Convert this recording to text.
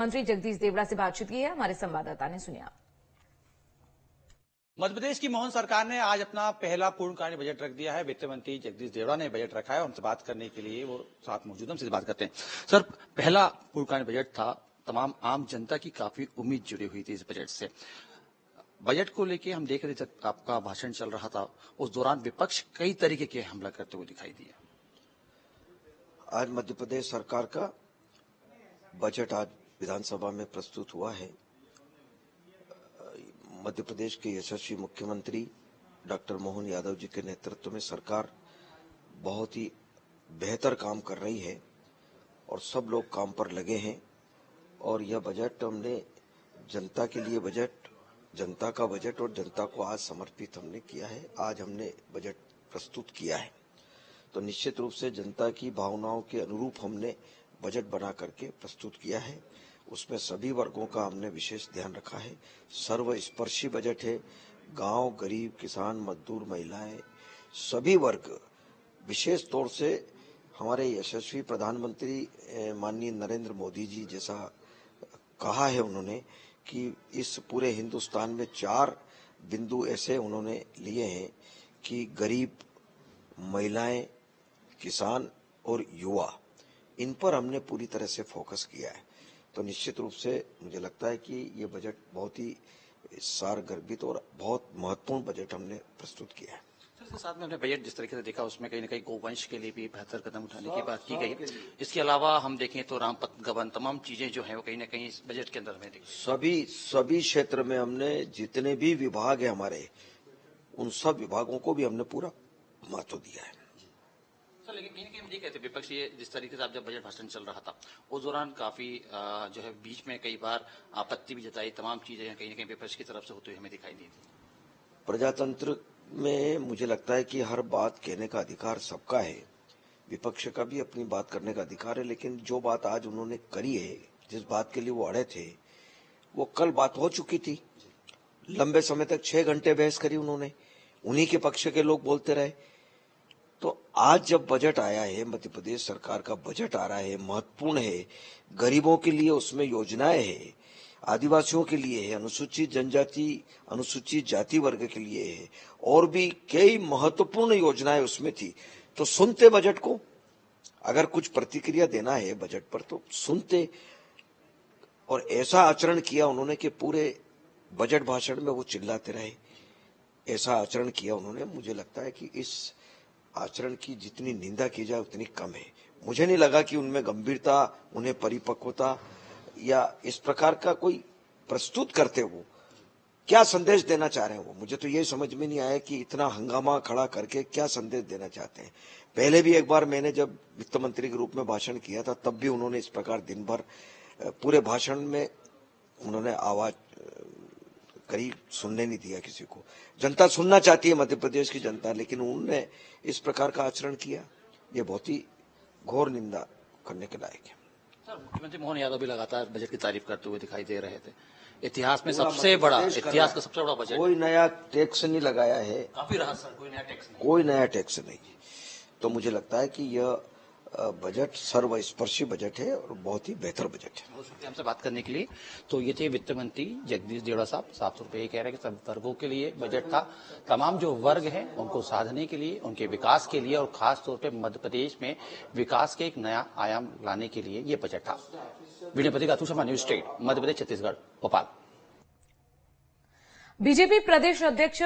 मंत्री जगदीश देवड़ा से बातचीत की है, हमारे संवाददाता ने सुनिया। मध्य प्रदेश की मोहन सरकार ने आज अपना पहला पूर्णकालीन बजट रख दिया है। वित्त मंत्री जगदीश देवड़ा ने बजट रखा है। उनसे बात करने के लिए वो साथ मौजूद हैं, उनसे बात करते हैं। सर, पहला पूर्णकालीन बजट था, तमाम आम जनता की काफी उम्मीद जुड़ी हुई थी इस बजट से। बजट को लेके हम देख रहे थे, जब आपका भाषण चल रहा था उस दौरान विपक्ष कई तरीके के हमला करते हुए दिखाई दिया। आज मध्य प्रदेश सरकार का बजट आज विधानसभा में प्रस्तुत हुआ है। मध्य प्रदेश के यशस्वी मुख्यमंत्री डॉक्टर मोहन यादव जी के नेतृत्व में सरकार बहुत ही बेहतर काम कर रही है और सब लोग काम पर लगे हैं। और यह बजट हमने जनता के लिए जनता का बजट और जनता को आज समर्पित हमने किया है। आज हमने बजट प्रस्तुत किया है तो निश्चित रूप से जनता की भावनाओं के अनुरूप हमने बजट बना करके प्रस्तुत किया है। उसमें सभी वर्गों का हमने विशेष ध्यान रखा है। सर्वस्पर्शी बजट है। गांव, गरीब, किसान, मजदूर, महिलाएं, सभी वर्ग, विशेष तौर से हमारे यशस्वी प्रधानमंत्री माननीय नरेंद्र मोदी जी जैसा कहा है उन्होंने कि इस पूरे हिंदुस्तान में 4 बिंदु ऐसे उन्होंने लिए हैं कि गरीब, महिलाएं, किसान और युवा, इन पर हमने पूरी तरह से फोकस किया है। तो निश्चित रूप से मुझे लगता है कि ये बजट बहुत ही सारगर्भित और बहुत महत्वपूर्ण बजट हमने प्रस्तुत किया है। इसके साथ में हमने बजट जिस तरीके से देखा उसमें कहीं न कहीं गोवंश के लिए भी बेहतर कदम उठाने की बात की गई। इसके अलावा हम देखें तो रामपथ गबन, तमाम चीजें जो हैं वो कहीं न कहीं इस बजट के अंदर हमें दिखी। सभी क्षेत्र में हमने जितने भी विभाग है हमारे, उन सब विभागों को भी हमने पूरा महत्व दिया है। लेकिन कहीं न कहीं हम देख रहे थे विपक्ष ये जिस तरीके से आप जब बजट भाषण चल रहा था उस दौरान काफी जो है बीच में कई बार आपत्ति भी जताई, तमाम चीजें कहीं न कहीं विपक्ष की तरफ से होती हुई हमें दिखाई दी थी। प्रजातंत्र में मुझे लगता है कि हर बात कहने का अधिकार सबका है। विपक्ष का भी अपनी बात करने का अधिकार है, लेकिन जो बात आज उन्होंने करी है, जिस बात के लिए वो अड़े थे, वो कल बात हो चुकी थी। लंबे समय तक 6 घंटे बहस करी उन्होंने, उन्हीं के पक्ष के लोग बोलते रहे। तो आज जब बजट आया है, मध्य प्रदेश सरकार का बजट आ रहा है, महत्वपूर्ण है, गरीबों के लिए उसमें योजनाएं है, आदिवासियों के लिए है, अनुसूचित जनजाति, अनुसूचित जाति वर्ग के लिए है, और भी कई महत्वपूर्ण योजनाएं उसमें थी। तो सुनते बजट को, अगर कुछ प्रतिक्रिया देना है बजट पर तो सुनते। और ऐसा आचरण किया उन्होंने कि पूरे बजट भाषण में वो चिल्लाते रहे, ऐसा आचरण किया उन्होंने। मुझे लगता है कि इस आचरण की जितनी निंदा की जाए उतनी कम है। मुझे नहीं लगा कि उनमें गंभीरता, उन्हें परिपक्वता या इस प्रकार का कोई प्रस्तुत करते हो क्या संदेश देना चाह रहे हैं वो। मुझे तो ये समझ में नहीं आया कि इतना हंगामा खड़ा करके क्या संदेश देना चाहते हैं। पहले भी एक बार मैंने जब वित्त मंत्री के रूप में भाषण किया था तब भी उन्होंने इस प्रकार दिन भर पूरे भाषण में उन्होंने आवाज करीब सुनने नहीं दिया किसी को। जनता सुनना चाहती है, मध्य प्रदेश की जनता, लेकिन उन्होंने इस प्रकार का आचरण किया, ये बहुत ही घोर निंदा करने के लायक है। सर, मुख्यमंत्री मोहन यादव भी लगातार बजट की तारीफ करते हुए दिखाई दे रहे थे। इतिहास में सबसे बड़ा, इतिहास का सबसे बड़ा बजट। कोई नया टैक्स नहीं लगाया है, काफी रहा सर, कोई नया टैक्स नहीं। तो मुझे लगता है कि यह बजट सर्वस्पर्शी बजट है और बहुत ही बेहतर बजट है। बहुत शुक्रिया हमसे बात करने के लिए। तो ये थे वित्त मंत्री जगदीश देवड़ा साहब। साफ तौर पर ये कह रहे हैं कि सब वर्गों के लिए बजट था, तमाम जो वर्ग हैं उनको साधने के लिए, उनके विकास के लिए और खास तौर पर मध्य प्रदेश में विकास के एक नया आयाम लाने के लिए ये बजट था। वीडियो पत्रिका Atul Sharma, news state, Madhya Pradesh, Chhattisgarh, Bhopal. BJP प्रदेश अध्यक्ष